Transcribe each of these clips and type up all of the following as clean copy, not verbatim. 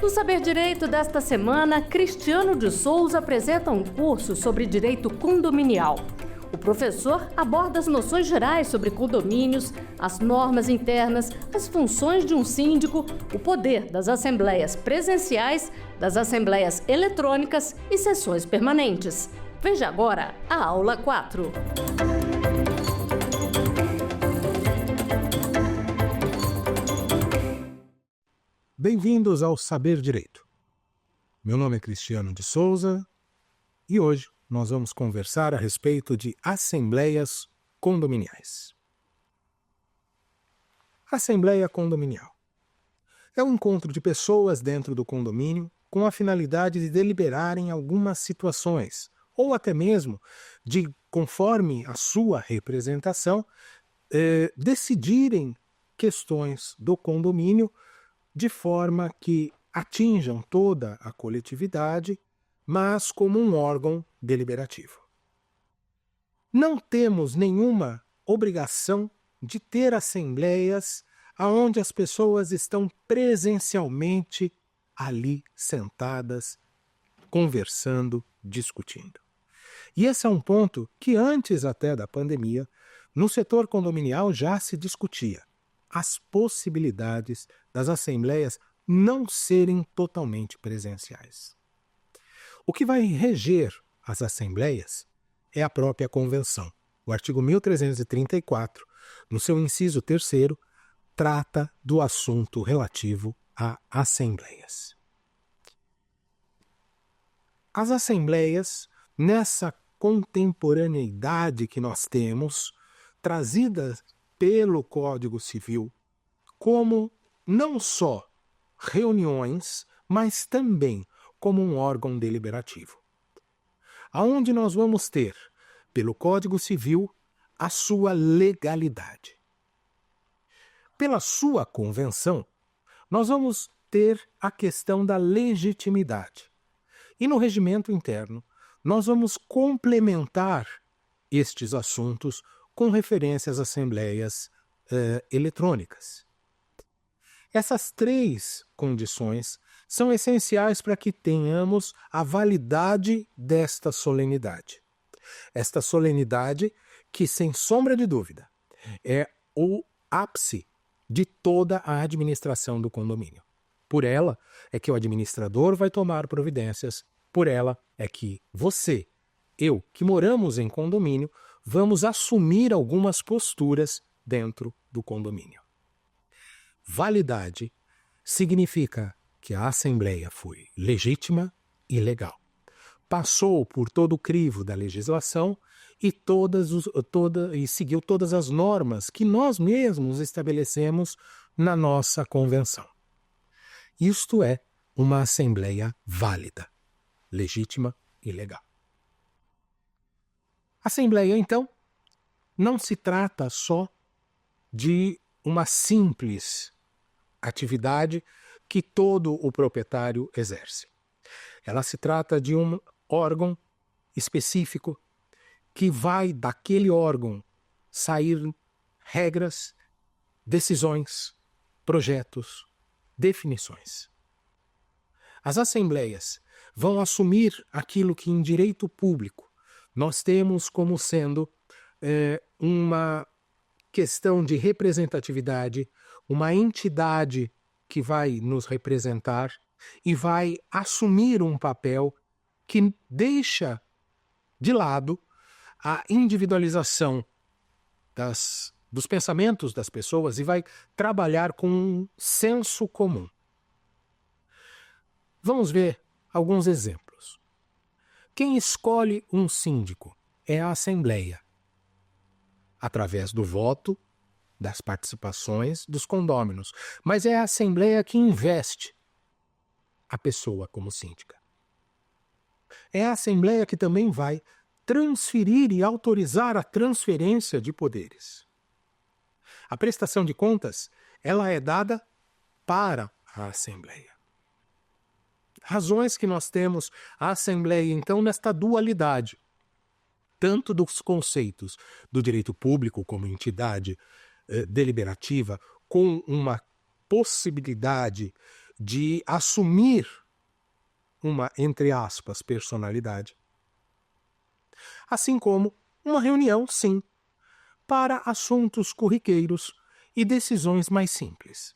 No Saber Direito desta semana, Cristiano de Souza apresenta um curso sobre direito condominial. O professor aborda as noções gerais sobre condomínios, as normas internas, as funções de um síndico, o poder das assembleias presenciais, das assembleias eletrônicas e sessões permanentes. Veja agora a aula 4. Bem-vindos ao Saber Direito. Meu nome é Cristiano de Souza e hoje nós vamos conversar a respeito de assembleias condominiais. Assembleia condominial é um encontro de pessoas dentro do condomínio com a finalidade de deliberarem algumas situações ou até mesmo de, conforme a sua representação, decidirem questões do condomínio de forma que atinjam toda a coletividade, mas como um órgão deliberativo. Não temos nenhuma obrigação de ter assembleias onde as pessoas estão presencialmente ali sentadas, conversando, discutindo. E esse é um ponto que antes até da pandemia, no setor condominial já se discutia. As possibilidades das assembleias não serem totalmente presenciais. O que vai reger as assembleias é a própria convenção. O artigo 1334, no seu inciso 3º, trata do assunto relativo a assembleias. As assembleias, nessa contemporaneidade que nós temos, trazidas pelo Código Civil, como não só reuniões, mas também como um órgão deliberativo. Aonde nós vamos ter, pelo Código Civil, a sua legalidade. Pela sua convenção, nós vamos ter a questão da legitimidade. E no regimento interno, nós vamos complementar estes assuntos com referência às assembleias eletrônicas. Essas três condições são essenciais para que tenhamos a validade desta solenidade. Esta solenidade que, sem sombra de dúvida, é o ápice de toda a administração do condomínio. Por ela é que o administrador vai tomar providências, por ela é que você, eu, que moramos em condomínio, vamos assumir algumas posturas dentro do condomínio. Validade significa que a assembleia foi legítima e legal. Passou por todo o crivo da legislação e seguiu todas as normas que nós mesmos estabelecemos na nossa convenção. Isto é uma assembleia válida, legítima e legal. Assembleia, então, não se trata só de uma simples atividade que todo o proprietário exerce. Ela se trata de um órgão específico que vai daquele órgão sair regras, decisões, projetos, definições. As assembleias vão assumir aquilo que em direito público nós temos como sendo uma questão de representatividade, uma entidade que vai nos representar e vai assumir um papel que deixa de lado a individualização dos pensamentos das pessoas e vai trabalhar com um senso comum. Vamos ver alguns exemplos. Quem escolhe um síndico é a Assembleia, através do voto, das participações dos condôminos, mas é a Assembleia que investe a pessoa como síndica. É a Assembleia que também vai transferir e autorizar a transferência de poderes. A prestação de contas, ela é dada para a Assembleia. Razões que nós temos a Assembleia, então, nesta dualidade, tanto dos conceitos do direito público como entidade deliberativa, com uma possibilidade de assumir uma, entre aspas, personalidade. Assim como uma reunião, sim, para assuntos corriqueiros e decisões mais simples.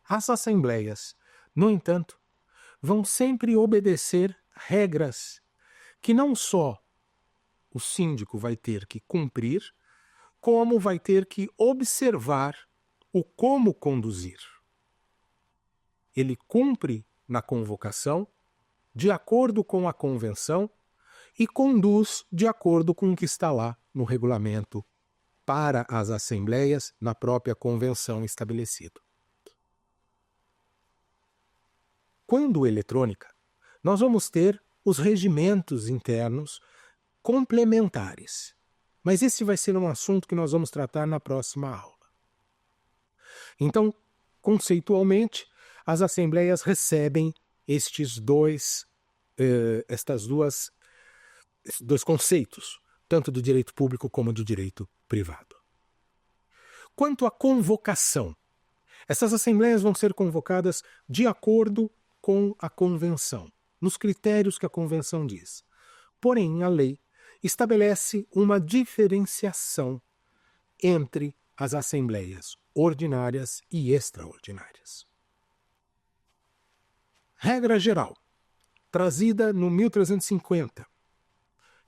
As assembleias, no entanto, vão sempre obedecer regras que não só o síndico vai ter que cumprir, como vai ter que observar o como conduzir. Ele cumpre na convocação, de acordo com a convenção, e conduz de acordo com o que está lá no regulamento para as assembleias, na própria convenção estabelecida. Quando eletrônica, nós vamos ter os regimentos internos complementares. Mas esse vai ser um assunto que nós vamos tratar na próxima aula. Então, conceitualmente, as assembleias recebem estes dois conceitos, tanto do direito público como do direito privado. Quanto à convocação, essas assembleias vão ser convocadas de acordo com a convenção, nos critérios que a convenção diz. Porém, a lei estabelece uma diferenciação entre as assembleias ordinárias e extraordinárias. Regra geral, trazida no 1350,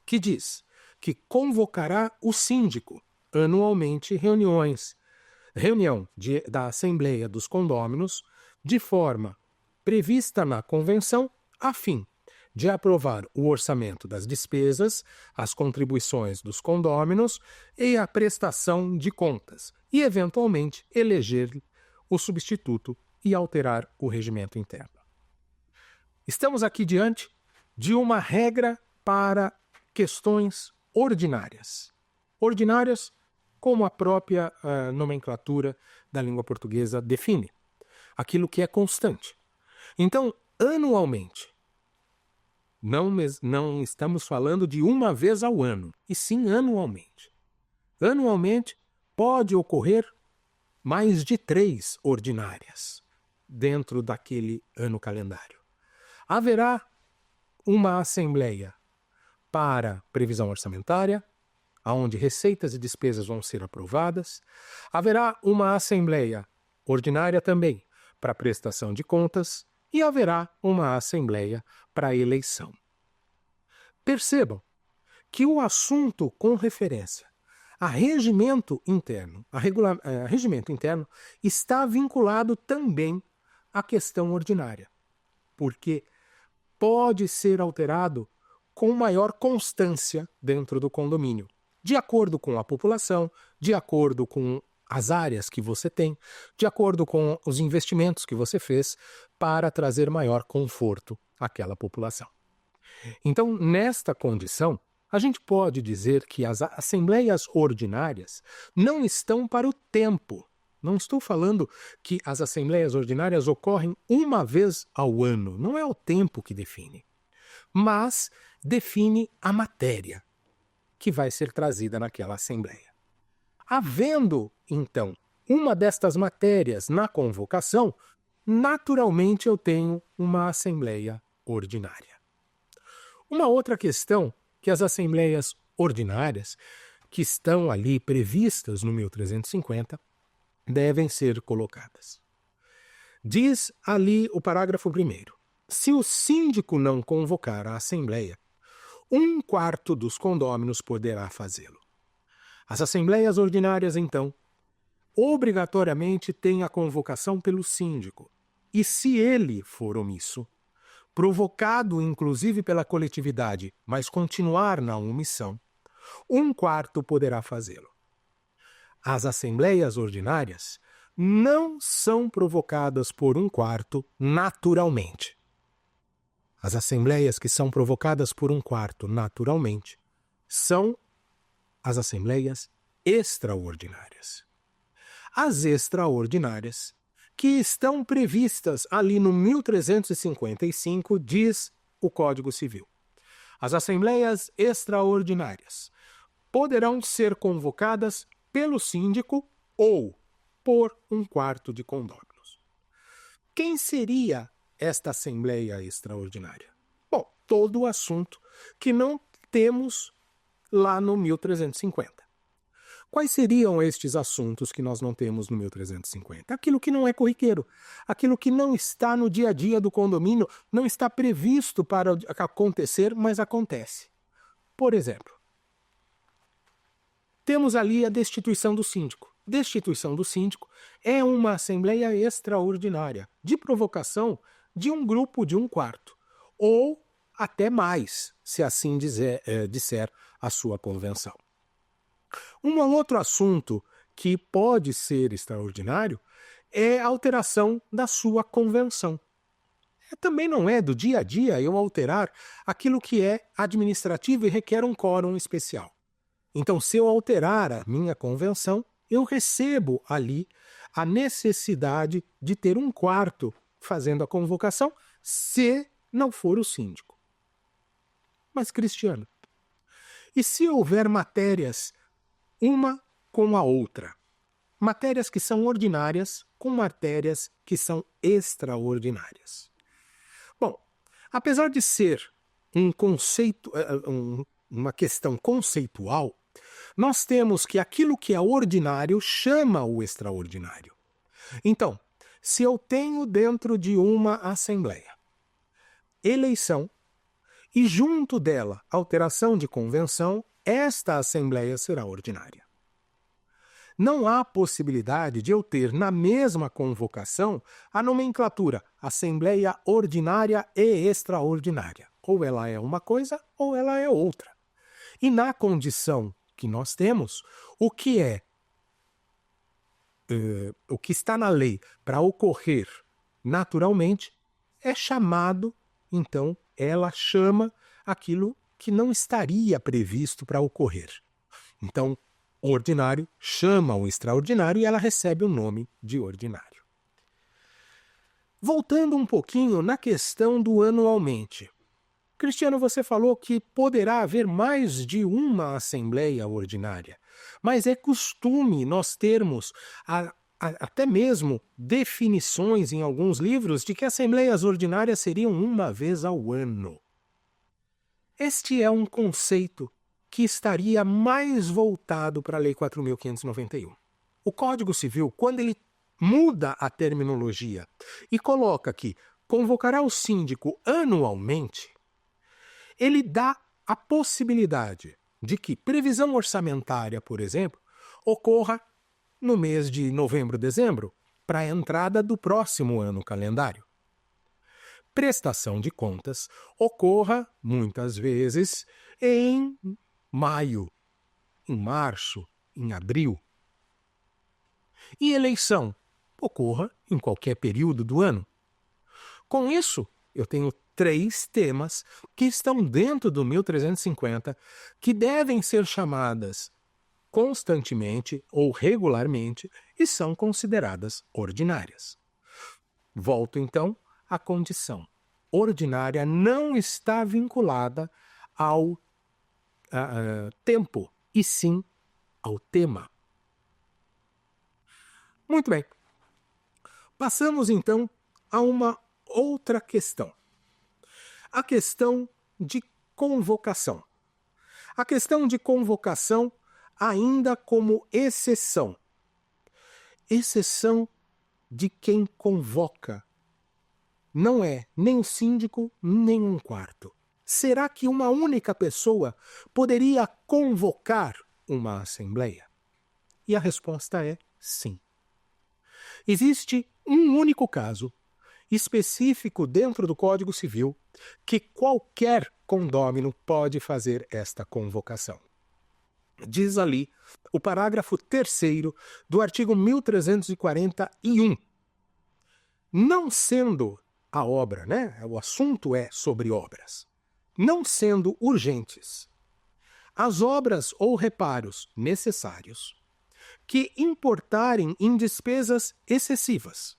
que diz que convocará o síndico anualmente reunião da Assembleia dos Condôminos de forma prevista na convenção a fim de aprovar o orçamento das despesas, as contribuições dos condôminos e a prestação de contas, e, eventualmente, eleger o substituto e alterar o regimento interno. Estamos aqui diante de uma regra para questões ordinárias. Ordinárias, como a própria nomenclatura da língua portuguesa define. Aquilo que é constante. Então, anualmente, não estamos falando de uma vez ao ano, e sim anualmente. Anualmente pode ocorrer mais de 3 ordinárias dentro daquele ano calendário. Haverá uma assembleia para previsão orçamentária, onde receitas e despesas vão ser aprovadas. Haverá uma assembleia ordinária também para prestação de contas, e haverá uma assembleia para eleição. Percebam que o assunto com referência a regimento interno, regimento interno está vinculado também à questão ordinária, porque pode ser alterado com maior constância dentro do condomínio, de acordo com a população, de acordo com as áreas que você tem, de acordo com os investimentos que você fez para trazer maior conforto àquela população. Então, nesta condição, a gente pode dizer que as assembleias ordinárias não estão para o tempo. Não estou falando que as assembleias ordinárias ocorrem uma vez ao ano, não é o tempo que define, mas define a matéria que vai ser trazida naquela assembleia. Havendo, então, uma destas matérias na convocação, naturalmente eu tenho uma assembleia ordinária. Uma outra questão que as assembleias ordinárias, que estão ali previstas no 1350, devem ser colocadas. Diz ali o parágrafo 1º: se o síndico não convocar a assembleia, 1/4 dos condôminos poderá fazê-lo. As assembleias ordinárias, então, obrigatoriamente têm a convocação pelo síndico, e se ele for omisso, provocado inclusive pela coletividade, mas continuar na omissão, 1/4 poderá fazê-lo. As assembleias ordinárias não são provocadas por 1/4 naturalmente. As assembleias que são provocadas por 1/4 naturalmente são as assembleias extraordinárias. As extraordinárias, que estão previstas ali no 1355, diz o Código Civil. As assembleias extraordinárias poderão ser convocadas pelo síndico ou por 1/4 de condôminos. Quem seria esta Assembleia Extraordinária? Bom, todo o assunto que não temos lá no 1350. Quais seriam estes assuntos que nós não temos no 1350? Aquilo que não é corriqueiro, aquilo que não está no dia a dia do condomínio, não está previsto para acontecer, mas acontece. Por exemplo, temos ali a destituição do síndico. Destituição do síndico é uma assembleia extraordinária, de provocação de um grupo de 1/4, ou até mais, se assim disser a sua convenção. Um outro assunto que pode ser extraordinário é a alteração da sua convenção. Também não é do dia a dia eu alterar aquilo que é administrativo e requer um quórum especial. Então, se eu alterar a minha convenção, eu recebo ali a necessidade de ter 1/4 fazendo a convocação, se não for o síndico. Mas, Cristiano, e se houver matérias uma com a outra? Matérias que são ordinárias com matérias que são extraordinárias. Bom, apesar de ser um conceito, uma questão conceitual, nós temos que aquilo que é ordinário chama o extraordinário. Então, se eu tenho dentro de uma assembleia eleição e junto dela alteração de convenção, esta assembleia será ordinária. Não há possibilidade de eu ter na mesma convocação a nomenclatura assembleia ordinária e extraordinária. Ou ela é uma coisa ou ela é outra. E na condição que nós temos, o que está na lei para ocorrer naturalmente é chamado, então ela chama aquilo que não estaria previsto para ocorrer. Então, o ordinário chama o extraordinário e ela recebe o nome de ordinário. Voltando um pouquinho na questão do anualmente. Cristiano, você falou que poderá haver mais de uma assembleia ordinária, mas é costume nós termos até mesmo definições em alguns livros de que assembleias ordinárias seriam uma vez ao ano. Este é um conceito que estaria mais voltado para a Lei 4.591. O Código Civil, quando ele muda a terminologia e coloca que convocará o síndico anualmente, ele dá a possibilidade de que previsão orçamentária, por exemplo, ocorra no mês de novembro, dezembro, para a entrada do próximo ano calendário. Prestação de contas ocorra, muitas vezes, em maio, em março, em abril. E eleição ocorra em qualquer período do ano. Com isso, eu tenho 3 temas que estão dentro do 1350 que devem ser chamadas constantemente ou regularmente e são consideradas ordinárias. Volto então à condição. Ordinária não está vinculada ao tempo, e sim ao tema. Muito bem. Passamos então a uma outra questão. A questão de convocação. A questão de convocação ainda como exceção. Exceção de quem convoca. Não é nem o síndico, nem 1/4. Será que uma única pessoa poderia convocar uma assembleia? E a resposta é sim. Existe um único caso específico dentro do Código Civil que qualquer condômino pode fazer esta convocação. Diz ali o parágrafo 3º do artigo 1341. Não sendo a obra, o assunto é sobre obras, não sendo urgentes as obras ou reparos necessários que importarem em despesas excessivas,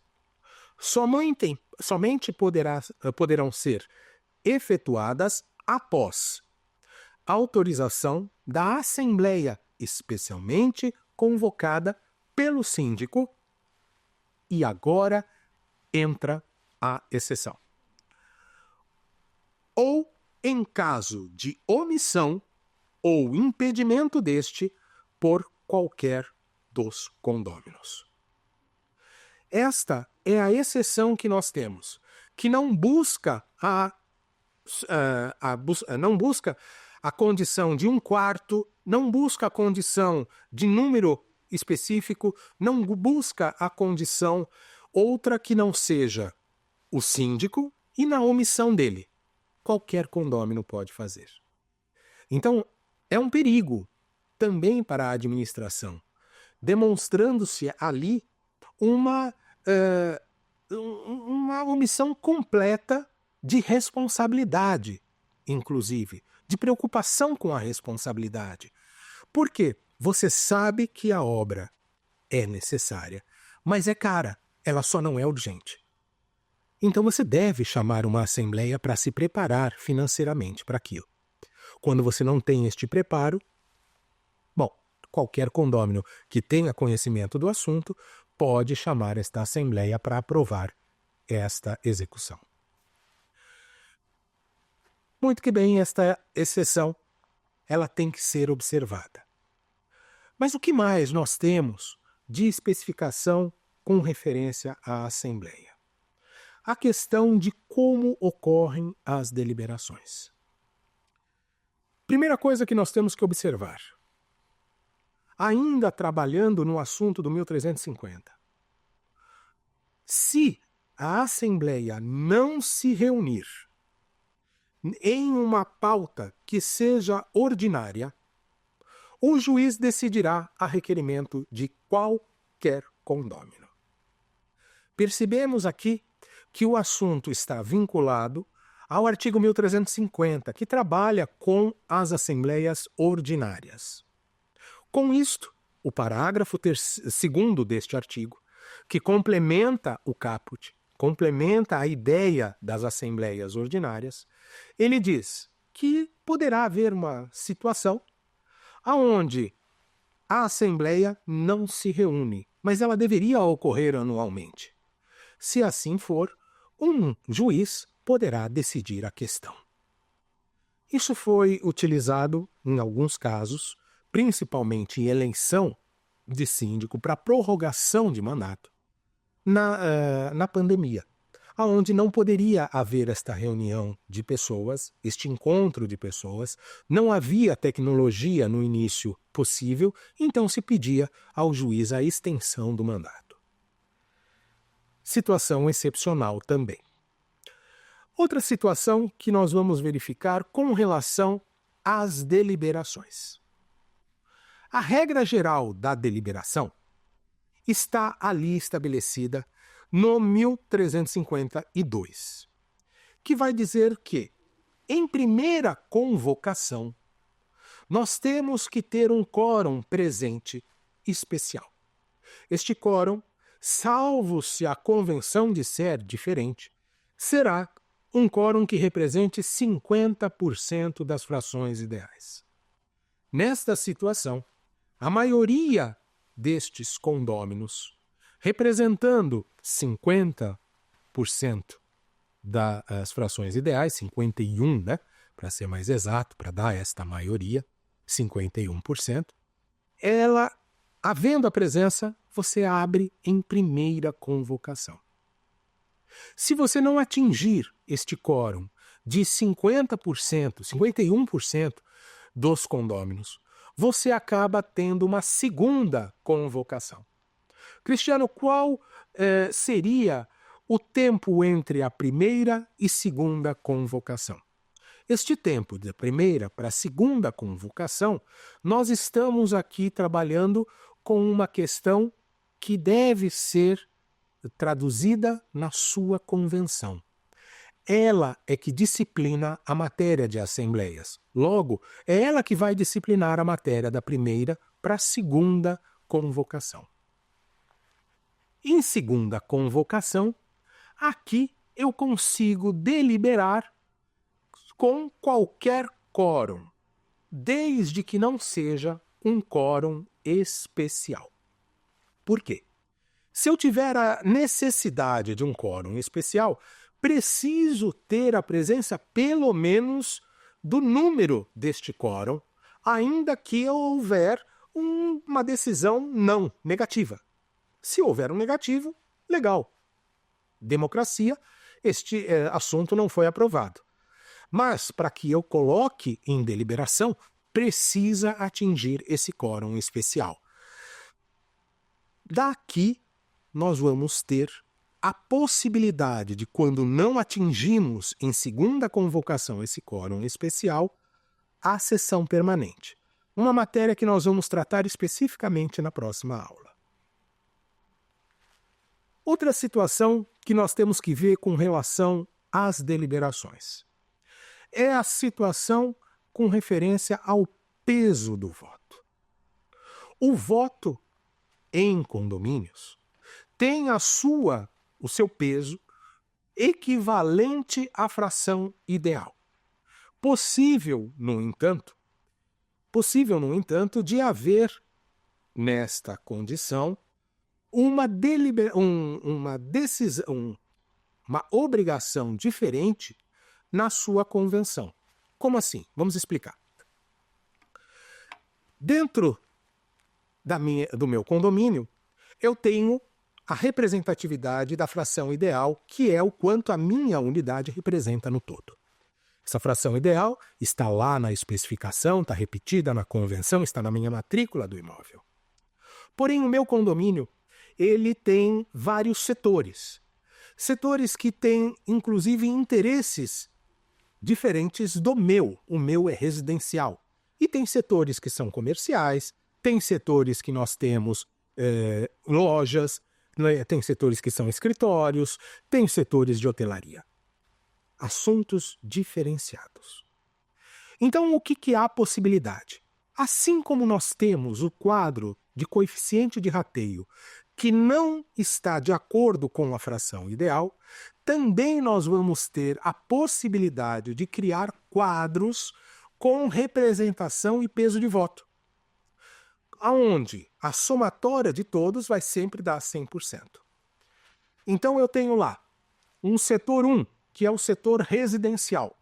somente poderão ser efetuadas após autorização da Assembleia especialmente convocada pelo síndico e agora entra a exceção. Ou em caso de omissão ou impedimento deste por qualquer dos condôminos. Esta é a exceção que nós temos, que não busca a condição de um quarto, não busca a condição de número específico, não busca a condição outra que não seja o síndico e na omissão dele. Qualquer condômino pode fazer. Então, é um perigo também para a administração, demonstrando-se ali uma omissão completa de responsabilidade, inclusive, de preocupação com a responsabilidade. Por quê? Você sabe que a obra é necessária, mas é cara, ela só não é urgente. Então você deve chamar uma assembleia para se preparar financeiramente para aquilo. Quando você não tem este preparo, bom, qualquer condômino que tenha conhecimento do assunto pode chamar esta assembleia para aprovar esta execução. Muito que bem, esta exceção ela tem que ser observada. Mas o que mais nós temos de especificação com referência à assembleia? A questão de como ocorrem as deliberações. Primeira coisa que nós temos que observar, ainda trabalhando no assunto do 1350, se a Assembleia não se reunir em uma pauta que seja ordinária, o juiz decidirá a requerimento de qualquer condômino. Percebemos aqui que o assunto está vinculado ao artigo 1350, que trabalha com as assembleias ordinárias. Com isto, o parágrafo 2º deste artigo, que complementa o caput, complementa a ideia das assembleias ordinárias, ele diz que poderá haver uma situação onde a assembleia não se reúne, mas ela deveria ocorrer anualmente. Se assim for, um juiz poderá decidir a questão. Isso foi utilizado em alguns casos, principalmente em eleição de síndico para prorrogação de mandato, na pandemia, onde não poderia haver esta reunião de pessoas, este encontro de pessoas, não havia tecnologia no início possível, então se pedia ao juiz a extensão do mandato. Situação excepcional também. Outra situação que nós vamos verificar com relação às deliberações. A regra geral da deliberação está ali estabelecida no 1352, que vai dizer que, em primeira convocação, nós temos que ter um quórum presente especial. Este quórum, salvo se a convenção disser diferente, será um quórum que represente 50% das frações ideais. Nesta situação, a maioria destes condôminos, representando 50% das frações ideais, 51%, né, para ser mais exato, para dar esta maioria, 51%, ela, havendo a presença, você abre em primeira convocação. Se você não atingir este quórum de 50%, 51% dos condôminos, você acaba tendo uma segunda convocação. Cristiano, qual seria o tempo entre a primeira e segunda convocação? Este tempo da primeira para a segunda convocação, nós estamos aqui trabalhando com uma questão que deve ser traduzida na sua convenção. Ela é que disciplina a matéria de assembleias. Logo, é ela que vai disciplinar a matéria da primeira para a segunda convocação. Em segunda convocação, aqui eu consigo deliberar com qualquer quórum, desde que não seja um quórum especial. Por quê? Se eu tiver a necessidade de um quórum especial, preciso ter a presença pelo menos do número deste quórum, ainda que houver uma decisão não negativa. Se houver um negativo, legal. Democracia, este assunto não foi aprovado. Mas, para que eu coloque em deliberação, precisa atingir esse quórum especial. Daqui, nós vamos ter a possibilidade de, quando não atingimos em segunda convocação esse quórum especial, a sessão permanente. Uma matéria que nós vamos tratar especificamente na próxima aula. Outra situação que nós temos que ver com relação às deliberações é a situação com referência ao peso do voto. O voto em condomínios tem o seu peso equivalente à fração ideal. Possível, no entanto, de haver, nesta condição, uma decisão, uma obrigação diferente na sua convenção. Como assim? Vamos explicar. Dentro do meu condomínio, eu tenho a representatividade da fração ideal, que é o quanto a minha unidade representa no todo. Essa fração ideal está lá na especificação, está repetida na convenção, está na minha matrícula do imóvel. Porém, o meu condomínio, ele tem vários setores. Setores que têm, inclusive, interesses diferentes do meu. O meu é residencial. E tem setores que são comerciais, tem setores que nós temos lojas, tem setores que são escritórios, tem setores de hotelaria. Assuntos diferenciados. Então, o que há a possibilidade? Assim como nós temos o quadro de coeficiente de rateio que não está de acordo com a fração ideal, também nós vamos ter a possibilidade de criar quadros com representação e peso de voto, aonde a somatória de todos vai sempre dar 100%. Então eu tenho lá um setor 1, que é o setor residencial.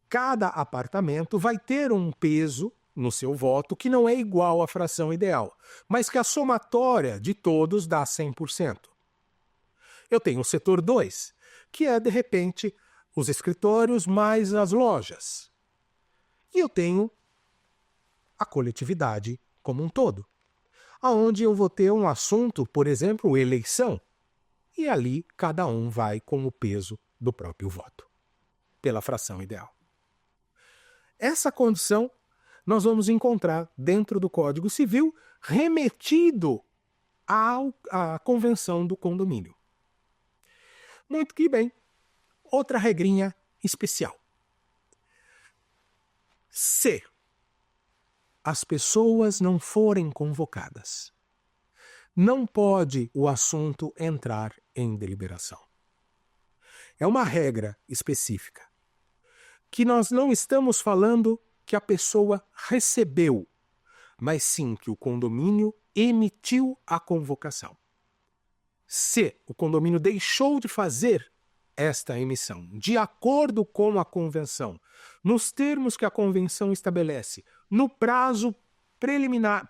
Cada apartamento vai ter um peso no seu voto que não é igual à fração ideal, mas que a somatória de todos dá 100%. Eu tenho o setor 2, que é, de repente, os escritórios mais as lojas. E eu tenho a coletividade como um todo, aonde eu vou ter um assunto, por exemplo, eleição, e ali cada um vai com o peso do próprio voto, pela fração ideal. Essa condição nós vamos encontrar dentro do Código Civil, remetido à convenção do condomínio. Muito que bem. Outra regrinha especial. Se as pessoas não forem convocadas, não pode o assunto entrar em deliberação. É uma regra específica, que nós não estamos falando que a pessoa recebeu, mas sim que o condomínio emitiu a convocação. Se o condomínio deixou de fazer esta emissão de acordo com a convenção, nos termos que a convenção estabelece, no prazo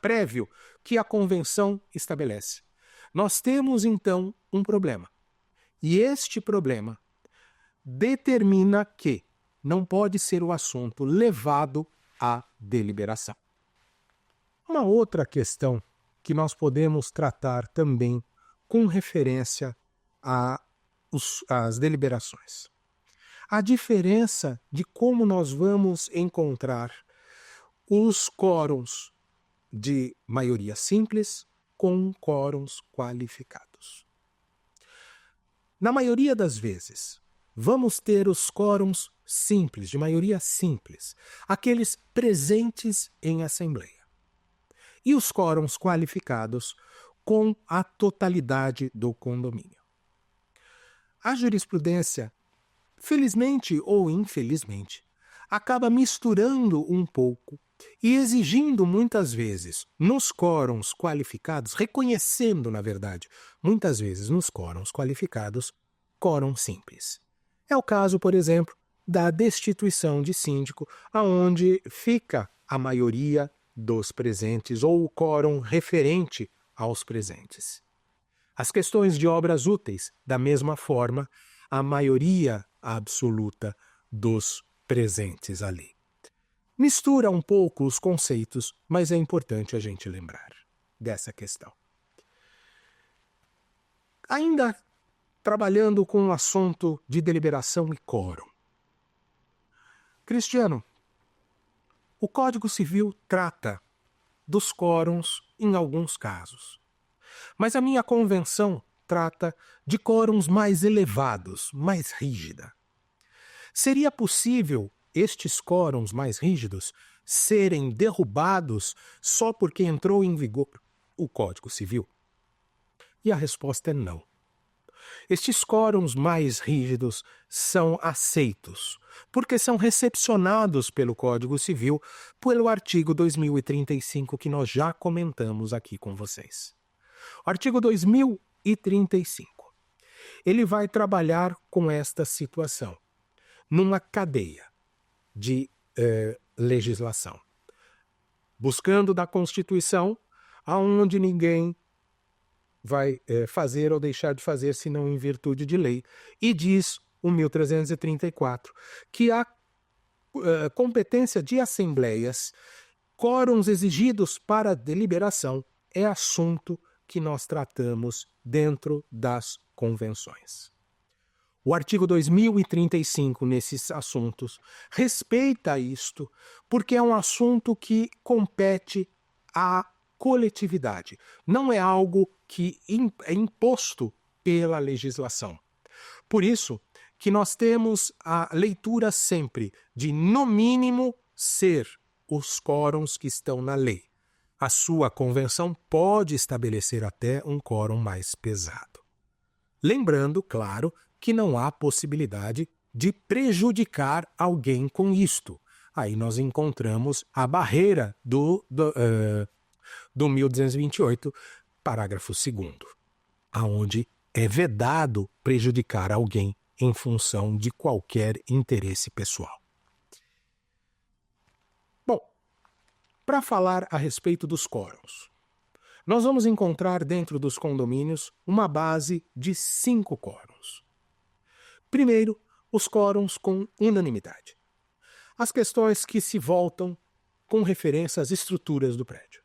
prévio que a convenção estabelece, nós temos então um problema. E este problema determina que não pode ser o assunto levado à deliberação. Uma outra questão que nós podemos tratar também com referência às deliberações. A diferença de como nós vamos encontrar os quórums de maioria simples com quórums qualificados. Na maioria das vezes, vamos ter os quórums simples, de maioria simples, aqueles presentes em assembleia. E os quórums qualificados com a totalidade do condomínio. A jurisprudência, felizmente ou infelizmente, acaba misturando um pouco e exigindo muitas vezes nos quórums qualificados, reconhecendo, na verdade, muitas vezes nos quórums qualificados, quórum simples. É o caso, por exemplo, da destituição de síndico, aonde fica a maioria dos presentes ou o quórum referente aos presentes. As questões de obras úteis, da mesma forma, a maioria absoluta dos presentes ali. Mistura um pouco os conceitos, mas é importante a gente lembrar dessa questão. Ainda trabalhando com o assunto de deliberação e quórum. Cristiano, o Código Civil trata dos quórums em alguns casos, mas a minha convenção trata de quórums mais elevados, mais rígida. Seria possível estes quórums mais rígidos serem derrubados só porque entrou em vigor o Código Civil? E a resposta é não. Estes quórums mais rígidos são aceitos, porque são recepcionados pelo Código Civil pelo artigo 2035, que nós já comentamos aqui com vocês. O artigo 2035, ele vai trabalhar com esta situação, numa cadeia de legislação, buscando da Constituição aonde ninguém vai fazer ou deixar de fazer senão em virtude de lei. E diz o 1334 que a competência de assembleias, quórums exigidos para deliberação, é assunto que nós tratamos dentro das convenções. O artigo 2035, nesses assuntos, respeita isto, porque é um assunto que compete à coletividade. Não é algo que é imposto pela legislação. Por isso que nós temos a leitura sempre de, no mínimo, ser os quórums que estão na lei. A sua convenção pode estabelecer até um quórum mais pesado. Lembrando, claro, que não há possibilidade de prejudicar alguém com isto. Aí nós encontramos a barreira do 1228, parágrafo 2º, aonde é vedado prejudicar alguém em função de qualquer interesse pessoal. Bom, para falar a respeito dos quórums, nós vamos encontrar dentro dos condomínios uma base de 5 quórums. Primeiro, os quórums com unanimidade. As questões que se voltam com referência às estruturas do prédio.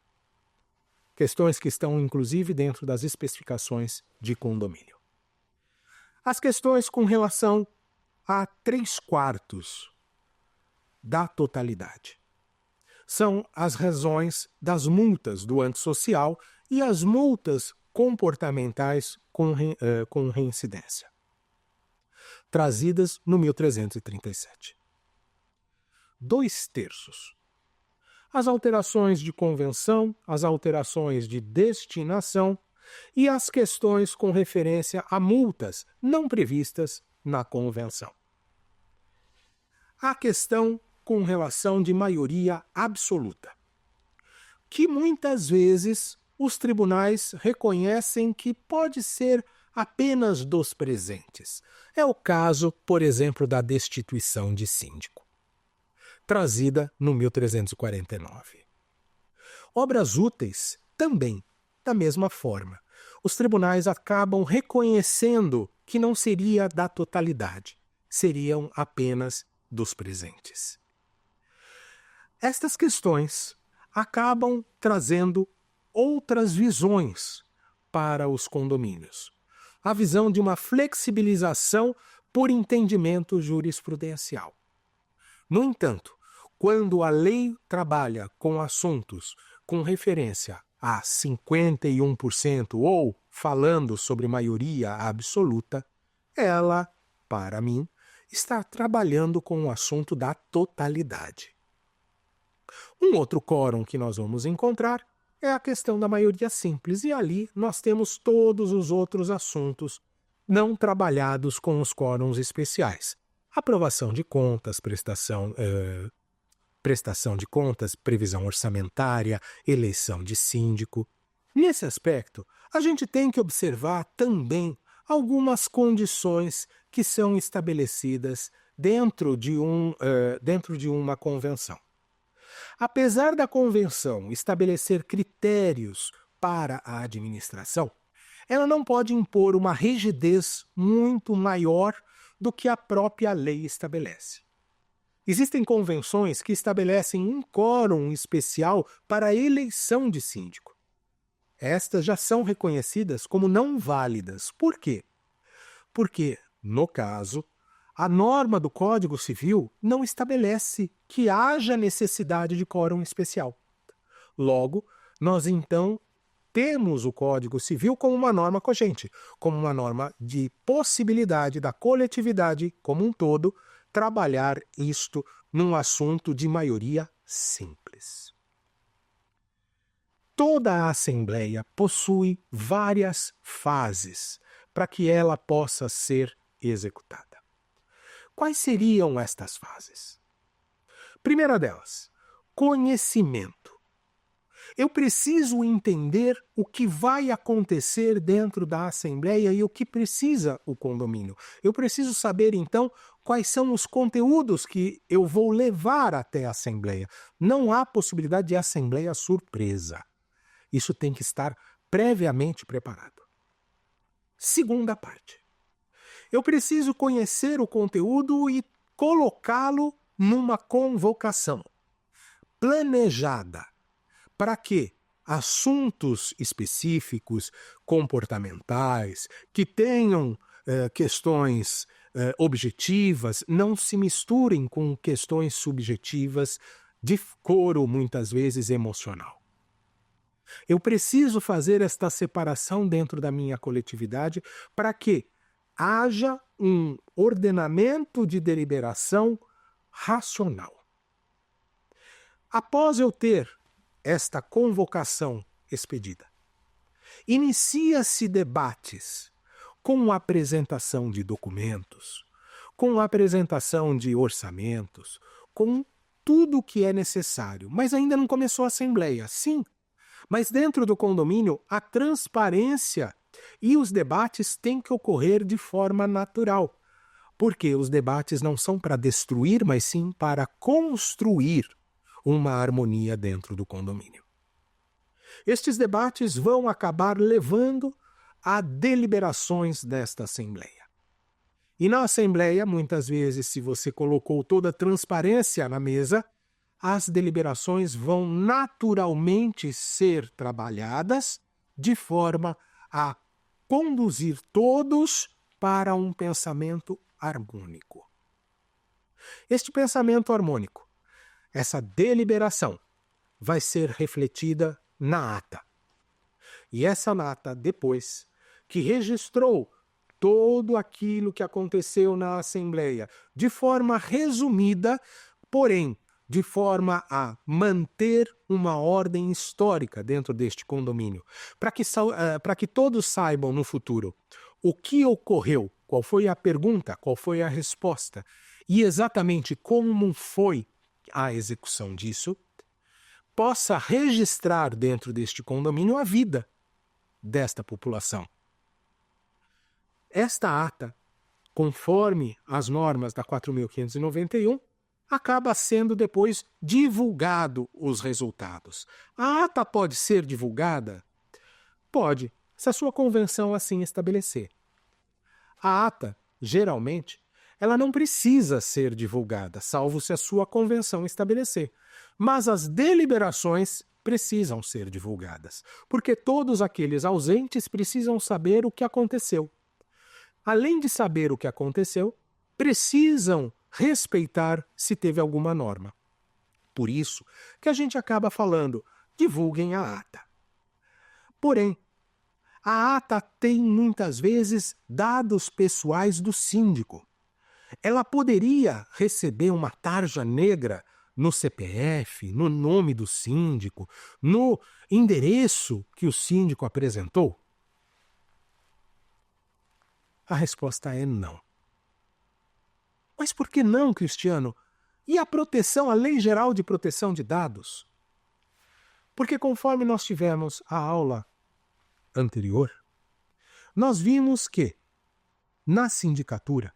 Questões que estão, inclusive, dentro das especificações de condomínio. As questões com relação a 3/4 da totalidade. São as razões das multas do antissocial e as multas comportamentais com reincidência, trazidas no 1337. 2/3. As alterações de convenção, as alterações de destinação e as questões com referência a multas não previstas na convenção. A questão com relação de maioria absoluta, que muitas vezes os tribunais reconhecem que pode ser apenas dos presentes. É o caso, por exemplo, da destituição de síndico, trazida no 1349. Obras úteis também, da mesma forma. Os tribunais acabam reconhecendo que não seria da totalidade, seriam apenas dos presentes. Estas questões acabam trazendo outras visões para os condomínios. A visão de uma flexibilização por entendimento jurisprudencial. No entanto, quando a lei trabalha com assuntos com referência a 51% ou falando sobre maioria absoluta, ela, para mim, está trabalhando com o assunto da totalidade. Um outro quórum que nós vamos encontrar é a questão da maioria simples, e ali nós temos todos os outros assuntos não trabalhados com os quórums especiais. Aprovação de contas, prestação prestação de contas, previsão orçamentária, eleição de síndico. Nesse aspecto, a gente tem que observar também algumas condições que são estabelecidas dentro de uma convenção. Apesar da convenção estabelecer critérios para a administração, ela não pode impor uma rigidez muito maior do que a própria lei estabelece. Existem convenções que estabelecem um quórum especial para a eleição de síndico. Estas já são reconhecidas como não válidas. Por quê? Porque, no caso, a norma do Código Civil não estabelece que haja necessidade de quórum especial. Logo, nós então temos o Código Civil como uma norma cogente, como uma norma de possibilidade da coletividade como um todo trabalhar isto num assunto de maioria simples. Toda a Assembleia possui várias fases para que ela possa ser executada. Quais seriam estas fases? Primeira delas, conhecimento. Eu preciso entender o que vai acontecer dentro da Assembleia e o que precisa o condomínio. Eu preciso saber, então, quais são os conteúdos que eu vou levar até a Assembleia. Não há possibilidade de Assembleia surpresa. Isso tem que estar previamente preparado. Segunda parte. Eu preciso conhecer o conteúdo e colocá-lo numa convocação planejada para que assuntos específicos, comportamentais, que tenham questões objetivas, não se misturem com questões subjetivas de coro, muitas vezes, emocional. Eu preciso fazer esta separação dentro da minha coletividade para que haja um ordenamento de deliberação racional. Após eu ter esta convocação expedida, inicia-se debates com a apresentação de documentos, com a apresentação de orçamentos, com tudo o que é necessário. Mas ainda não começou a Assembleia, sim. Mas dentro do condomínio, a transparência e os debates têm que ocorrer de forma natural. Porque os debates não são para destruir, mas sim para construir uma harmonia dentro do condomínio. Estes debates vão acabar levando a deliberações desta Assembleia. E na Assembleia, muitas vezes, se você colocou toda a transparência na mesa, as deliberações vão naturalmente ser trabalhadas de forma a conduzir todos para um pensamento harmônico. Este pensamento harmônico, essa deliberação, vai ser refletida na ata. E essa ata, depois que registrou todo aquilo que aconteceu na Assembleia, de forma resumida, porém, de forma a manter uma ordem histórica dentro deste condomínio, para que todos saibam no futuro o que ocorreu, qual foi a pergunta, qual foi a resposta e exatamente como foi a execução disso, possa registrar dentro deste condomínio a vida desta população. Esta ata, conforme as normas da 4.591, acaba sendo depois divulgado os resultados. A ata pode ser divulgada? Pode, se a sua convenção assim estabelecer. A ata, geralmente, ela não precisa ser divulgada, salvo se a sua convenção estabelecer. Mas as deliberações precisam ser divulgadas, porque todos aqueles ausentes precisam saber o que aconteceu. Além de saber o que aconteceu, precisam respeitar se teve alguma norma. Por isso que a gente acaba falando, divulguem a ata. Porém, a ata tem muitas vezes dados pessoais do síndico. Ela poderia receber uma tarja negra no CPF, no nome do síndico, no endereço que o síndico apresentou? A resposta é não. Mas por que não, Cristiano? E a proteção, a Lei Geral de Proteção de Dados? Porque conforme nós tivemos a aula anterior, nós vimos que, na sindicatura,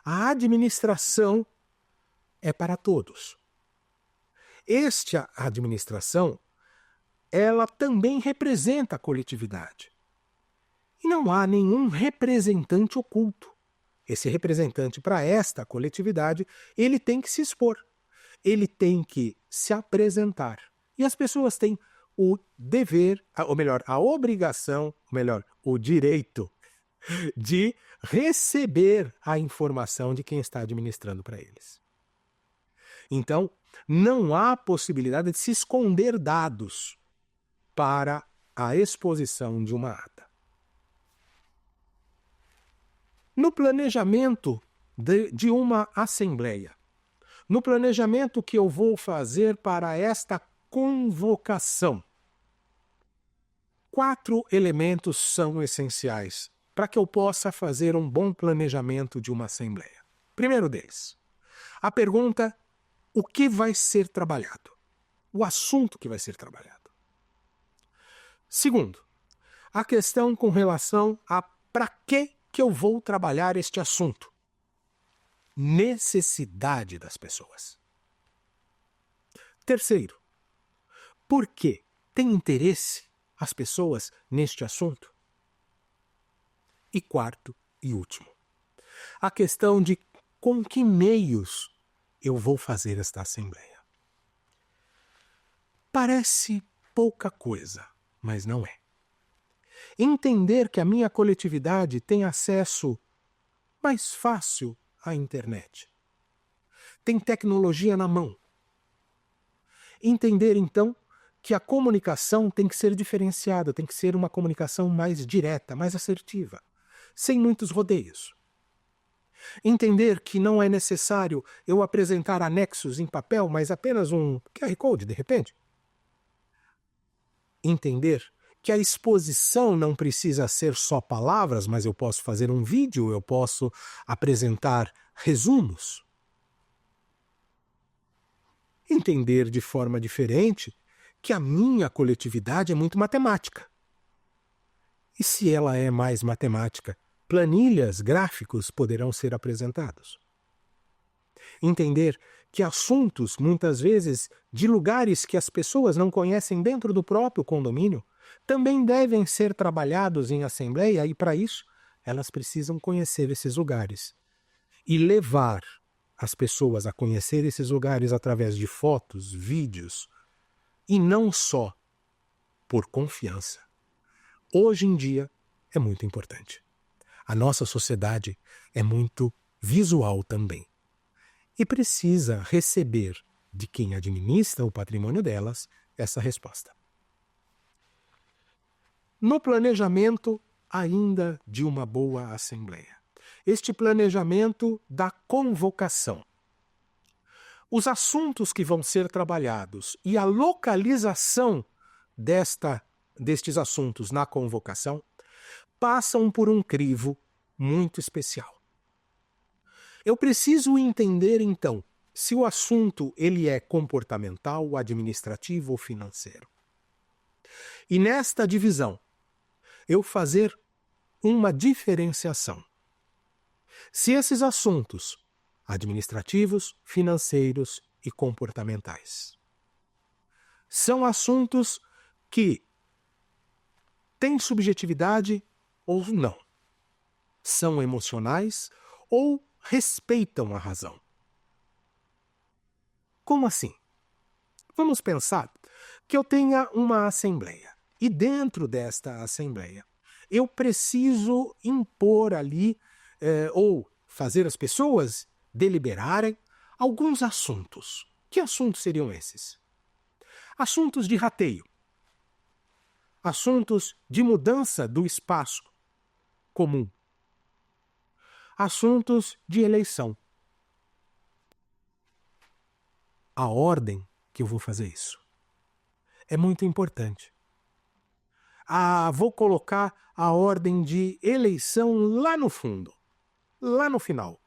a administração é para todos. Esta administração, ela também representa a coletividade. E não há nenhum representante oculto. Esse representante para esta coletividade, ele tem que se expor. Ele tem que se apresentar. E as pessoas têm o dever, ou melhor, a obrigação, ou melhor, o direito de receber a informação de quem está administrando para eles. Então, não há possibilidade de se esconder dados para a exposição de uma ata. No planejamento de uma assembleia, no planejamento que eu vou fazer para esta convocação, 4 elementos são essenciais para que eu possa fazer um bom planejamento de uma assembleia. Primeiro deles, a pergunta: o que vai ser trabalhado? O assunto que vai ser trabalhado. Segundo, a questão com relação a para que eu vou trabalhar este assunto? Necessidade das pessoas. Terceiro, por que tem interesse as pessoas neste assunto? E quarto e último, a questão de com que meios eu vou fazer esta assembleia. Parece pouca coisa, mas não é. Entender que a minha coletividade tem acesso mais fácil à internet. Tem tecnologia na mão. Entender, então, que a comunicação tem que ser diferenciada, tem que ser uma comunicação mais direta, mais assertiva, sem muitos rodeios. Entender que não é necessário eu apresentar anexos em papel, mas apenas um QR Code, de repente. Entender que a exposição não precisa ser só palavras, mas eu posso fazer um vídeo, eu posso apresentar resumos. Entender de forma diferente que a minha coletividade é muito matemática. E se ela é mais matemática, planilhas, gráficos poderão ser apresentados. Entender que assuntos, muitas vezes, de lugares que as pessoas não conhecem dentro do próprio condomínio, também devem ser trabalhados em assembleia e, para isso, elas precisam conhecer esses lugares. E levar as pessoas a conhecer esses lugares através de fotos, vídeos, e não só por confiança. Hoje em dia é muito importante. A nossa sociedade é muito visual também. E precisa receber de quem administra o patrimônio delas essa resposta. No planejamento ainda de uma boa assembleia. Este planejamento da convocação. Os assuntos que vão ser trabalhados e a localização destes assuntos na convocação passam por um crivo muito especial. Eu preciso entender, então, se o assunto ele é comportamental, administrativo ou financeiro. E nesta divisão, eu fazer uma diferenciação. Se esses assuntos, administrativos, financeiros e comportamentais, são assuntos que têm subjetividade ou não, são emocionais ou respeitam a razão. Como assim? Vamos pensar que eu tenha uma assembleia e dentro desta assembleia eu preciso impor ali ou fazer as pessoas deliberarem alguns assuntos. Que assuntos seriam esses? Assuntos de rateio. Assuntos de mudança do espaço comum. Assuntos de eleição. A ordem que eu vou fazer isso é muito importante. Vou colocar a ordem de eleição lá no fundo, lá no final.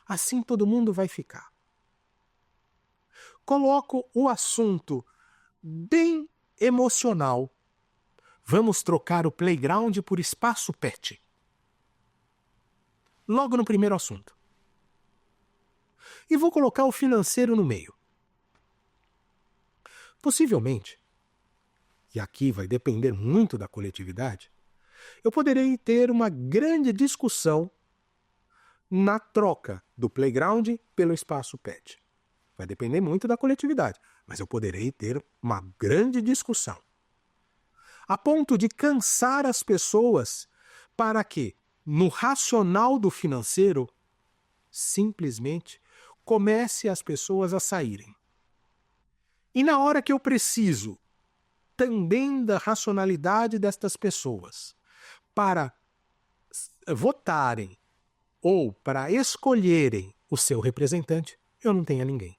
Assim todo mundo vai ficar. coloco o assunto bem emocional. Vamos trocar o playground por espaço pet. Logo no primeiro assunto. E vou colocar o financeiro no meio. Possivelmente, e aqui vai depender muito da coletividade, eu poderei ter uma grande discussão na troca do playground pelo espaço pet. Vai depender muito da coletividade, mas eu poderei ter uma grande discussão. A ponto de cansar as pessoas para que, no racional do financeiro, simplesmente comece as pessoas a saírem. E na hora que eu preciso também da racionalidade destas pessoas para votarem ou para escolherem o seu representante, eu não tenho ninguém.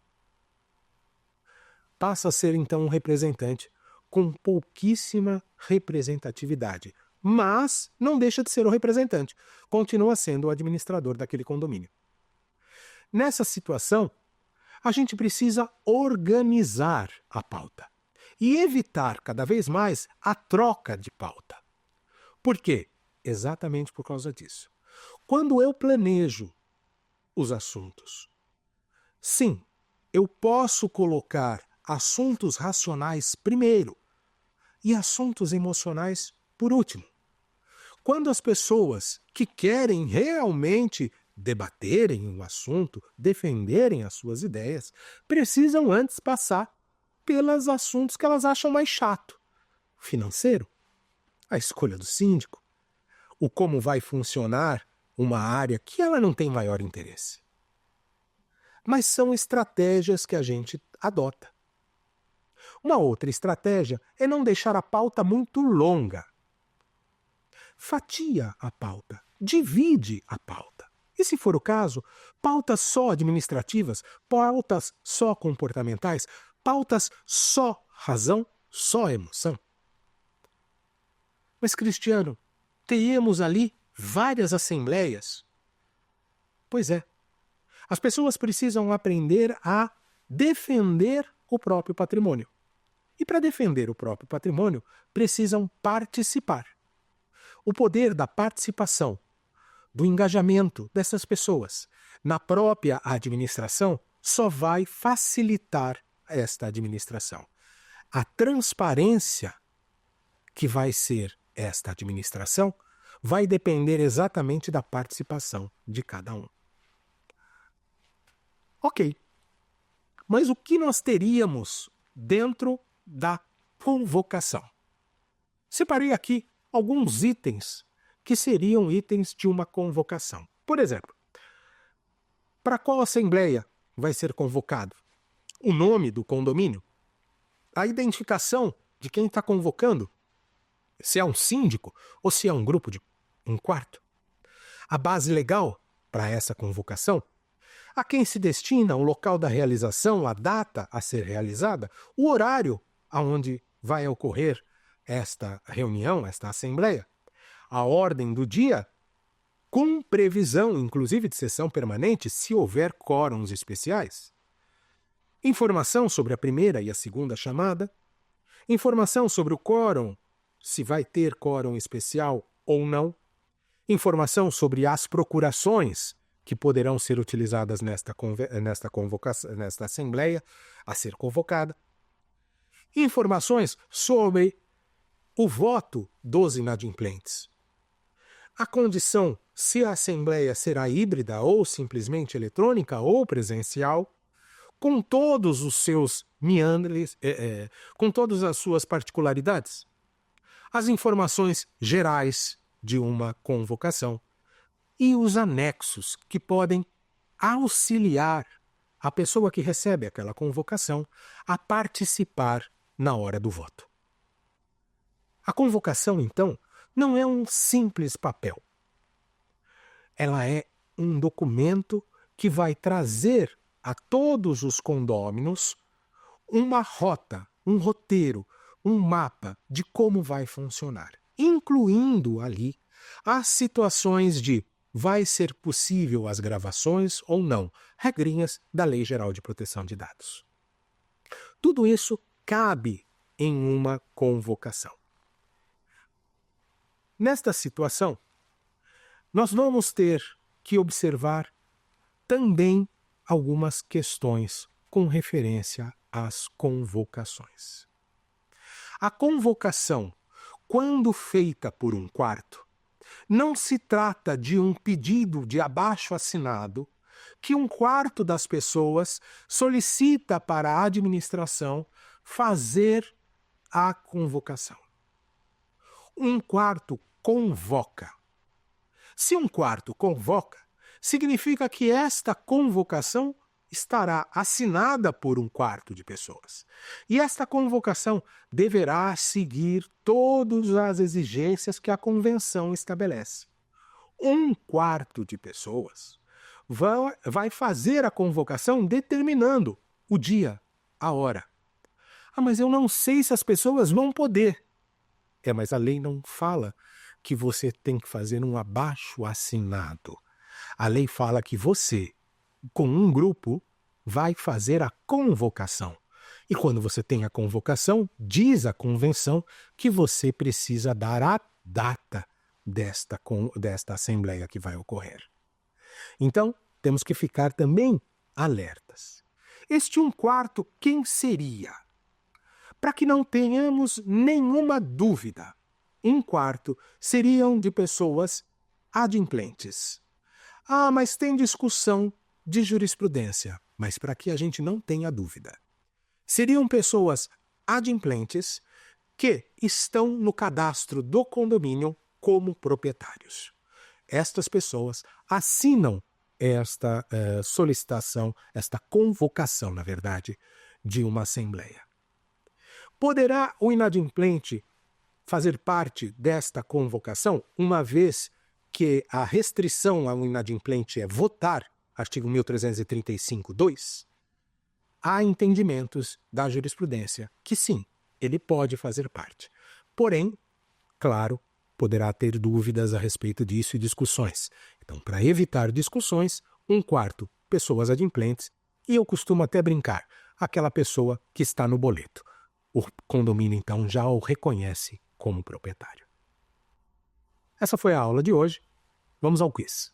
Passa a ser então um representante com pouquíssima representatividade, mas não deixa de ser o representante, continua sendo o administrador daquele condomínio. Nessa situação, a gente precisa organizar a pauta e evitar cada vez mais a troca de pauta. Por quê? Exatamente por causa disso. Quando eu planejo os assuntos, sim, eu posso colocar assuntos racionais primeiro e assuntos emocionais por último. Quando as pessoas que querem realmente debaterem um assunto, defenderem as suas ideias, precisam antes passar pelos assuntos que elas acham mais chato. O financeiro, a escolha do síndico, o como vai funcionar uma área que ela não tem maior interesse. Mas são estratégias que a gente adota. Uma outra estratégia é não deixar a pauta muito longa. Fatia a pauta, divide a pauta. E se for o caso, pautas só administrativas, pautas só comportamentais, pautas só razão, só emoção. Mas, Cristiano, teríamos ali várias assembleias. Pois é. As pessoas precisam aprender a defender o próprio patrimônio. E para defender o próprio patrimônio, precisam participar. O poder da participação, do engajamento dessas pessoas na própria administração só vai facilitar esta administração. A transparência que vai ser esta administração vai depender exatamente da participação de cada um. Ok. Mas o que nós teríamos dentro da convocação? Separei aqui alguns itens que seriam itens de uma convocação. Por exemplo, para qual assembleia vai ser convocado? O nome do condomínio? A identificação de quem está convocando? Se é um síndico ou se é um grupo de um quarto? A base legal para essa convocação? A quem se destina o local da realização, a data a ser realizada, o horário aonde vai ocorrer esta reunião, esta assembleia, a ordem do dia, com previsão, inclusive, de sessão permanente, se houver quórums especiais. Informação sobre a primeira e a segunda chamada. Informação sobre o quórum, se vai ter quórum especial ou não. Informação sobre as procurações que poderão ser utilizadas nesta assembleia a ser convocada. Informações sobre o voto dos inadimplentes. A condição se a assembleia será híbrida ou simplesmente eletrônica ou presencial, com todos os seus meandres, com todas as suas particularidades. As informações gerais de uma convocação e os anexos que podem auxiliar a pessoa que recebe aquela convocação a participar na hora do voto. A convocação, então, não é um simples papel. Ela é um documento que vai trazer a todos os condôminos uma rota, um roteiro, um mapa de como vai funcionar, incluindo ali as situações de vai ser possível as gravações ou não, regrinhas da Lei Geral de Proteção de Dados. Tudo isso cabe em uma convocação. Nesta situação, nós vamos ter que observar também algumas questões com referência às convocações. A convocação, quando feita por um quarto, não se trata de um pedido de abaixo-assinado que um quarto das pessoas solicita para a administração fazer a convocação. Um quarto convoca. Se um quarto convoca, significa que esta convocação estará assinada por um quarto de pessoas. E esta convocação deverá seguir todas as exigências que a convenção estabelece. Um quarto de pessoas vai fazer a convocação determinando o dia, a hora. Ah, mas eu não sei se as pessoas vão poder. Mas a lei não fala que você tem que fazer um abaixo-assinado. A lei fala que você, com um grupo, vai fazer a convocação. E quando você tem a convocação, diz a convenção que você precisa dar a data desta assembleia que vai ocorrer. Então, temos que ficar também alertas. Este um quarto, quem seria? Para que não tenhamos nenhuma dúvida, um quarto seriam de pessoas adimplentes. Ah, mas tem discussão de jurisprudência, mas para que a gente não tenha dúvida. Seriam pessoas adimplentes que estão no cadastro do condomínio como proprietários. Estas pessoas assinam esta solicitação, esta convocação, na verdade, de uma assembleia. Poderá o inadimplente fazer parte desta convocação, uma vez que a restrição ao inadimplente é votar, artigo 1335(2), há entendimentos da jurisprudência que sim, ele pode fazer parte. Porém, claro, poderá ter dúvidas a respeito disso e discussões. Então, para evitar discussões, um quarto, pessoas adimplentes, e eu costumo até brincar, aquela pessoa que está no boleto. O condomínio, então, já o reconhece como proprietário. Essa foi a aula de hoje. Vamos ao quiz.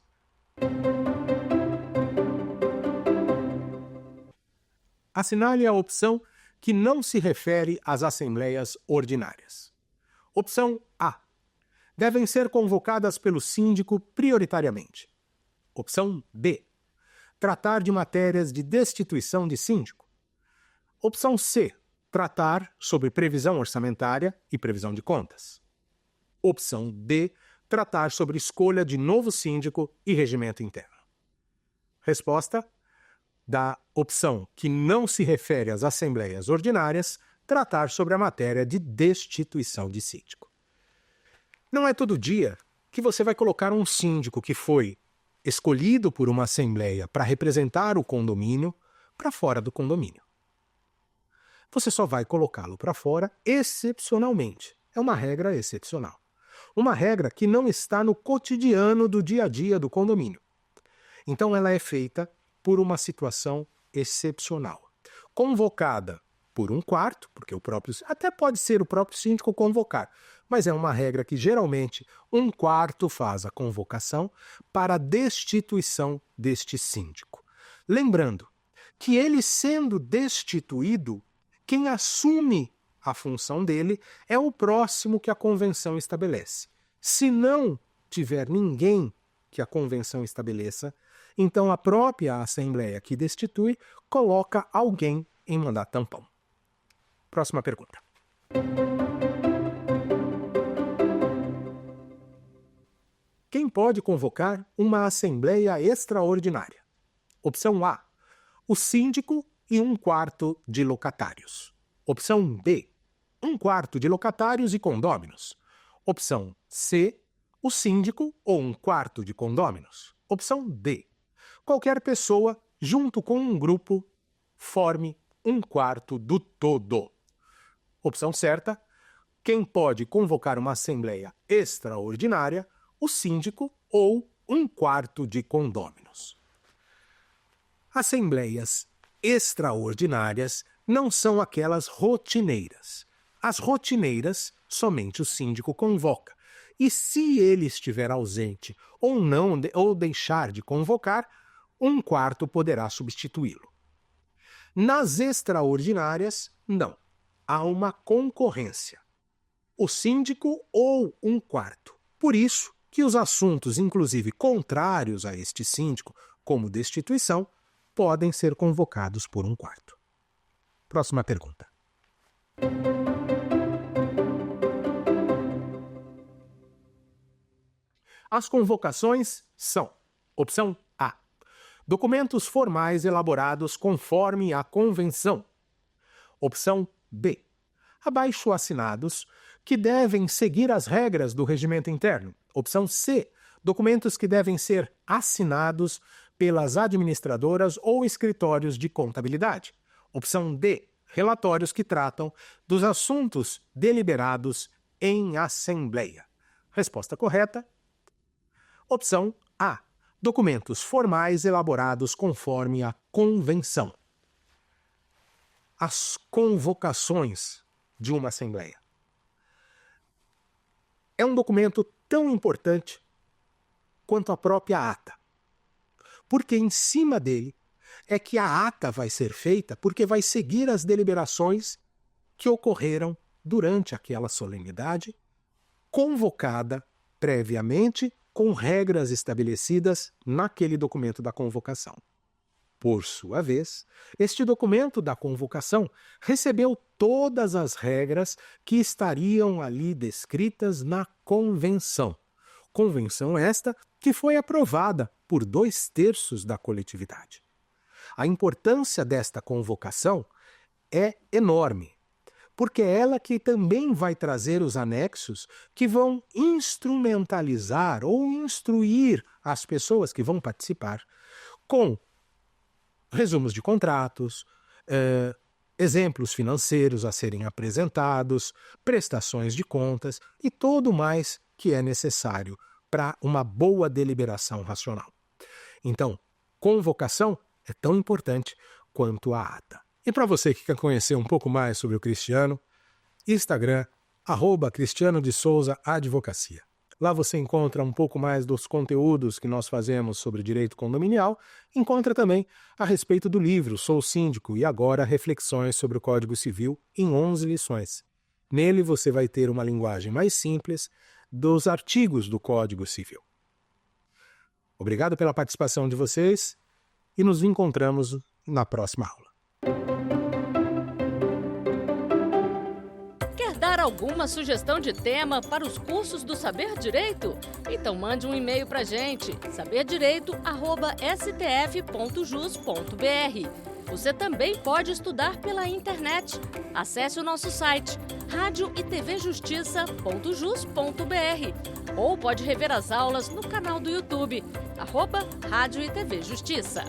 Assinale a opção que não se refere às assembleias ordinárias. Opção A. Devem ser convocadas pelo síndico prioritariamente. Opção B. Tratar de matérias de destituição de síndico. Opção C. Tratar sobre previsão orçamentária e previsão de contas. Opção D. Tratar sobre escolha de novo síndico e regimento interno. Resposta: da opção que não se refere às assembleias ordinárias, tratar sobre a matéria de destituição de síndico. Não é todo dia que você vai colocar um síndico que foi escolhido por uma assembleia para representar o condomínio para fora do condomínio. Você só vai colocá-lo para fora excepcionalmente. É uma regra excepcional. Uma regra que não está no cotidiano do dia a dia do condomínio. Então ela é feita por uma situação excepcional. Convocada por um quarto, porque até pode ser o próprio síndico convocar, mas é uma regra que geralmente um quarto faz a convocação para a destituição deste síndico. Lembrando que ele sendo destituído, quem assume a função dele é o próximo que a convenção estabelece. Se não tiver ninguém que a convenção estabeleça, então a própria assembleia que destitui coloca alguém em mandato tampão. Próxima pergunta. Quem pode convocar uma assembleia extraordinária? Opção A. O síndico e um quarto de locatários. Opção B. Um quarto de locatários e condôminos. Opção C. O síndico ou um quarto de condôminos. Opção D. Qualquer pessoa, junto com um grupo, forme um quarto do todo. Opção certa. Quem pode convocar uma assembleia extraordinária? O síndico ou um quarto de condôminos. Assembleias extraordinárias não são aquelas rotineiras. As rotineiras, somente o síndico convoca. E se ele estiver ausente ou deixar de convocar, um quarto poderá substituí-lo. Nas extraordinárias, não. Há uma concorrência. O síndico ou um quarto. Por isso que os assuntos, inclusive contrários a este síndico, como destituição, podem ser convocados por um quarto. Próxima pergunta. As convocações são: opção A, documentos formais elaborados conforme a convenção. Opção B, abaixo-assinados que devem seguir as regras do regimento interno. Opção C, documentos que devem ser assinados pelas administradoras ou escritórios de contabilidade. Opção D, relatórios que tratam dos assuntos deliberados em assembleia. Resposta correta. Opção A, documentos formais elaborados conforme a convenção. As convocações de uma assembleia. É um documento tão importante quanto a própria ata. Porque em cima dele é que a ata vai ser feita, porque vai seguir as deliberações que ocorreram durante aquela solenidade, convocada previamente com regras estabelecidas naquele documento da convocação. Por sua vez, este documento da convocação recebeu todas as regras que estariam ali descritas na convenção. Convenção esta que foi aprovada por 2/3 da coletividade. A importância desta convocação é enorme, porque é ela que também vai trazer os anexos que vão instrumentalizar ou instruir as pessoas que vão participar com resumos de contratos, exemplos financeiros a serem apresentados, prestações de contas e tudo mais que é necessário para uma boa deliberação racional. Então, convocação é tão importante quanto a ata. E para você que quer conhecer um pouco mais sobre o Cristiano, Instagram, @Cristiano de Souza Advocacia. Lá você encontra um pouco mais dos conteúdos que nós fazemos sobre direito condominial, encontra também a respeito do livro Sou Síndico e Agora Reflexões sobre o Código Civil em 11 lições. Nele você vai ter uma linguagem mais simples dos artigos do Código Civil. Obrigado pela participação de vocês e nos encontramos na próxima aula. Quer dar alguma sugestão de tema para os cursos do Saber Direito? Então mande um e-mail para a gente, saberdireito@stf.jus.br. Você também pode estudar pela internet. Acesse o nosso site radioetvjustiça.jus.br ou pode rever as aulas no canal do YouTube, @Rádio e TV Justiça.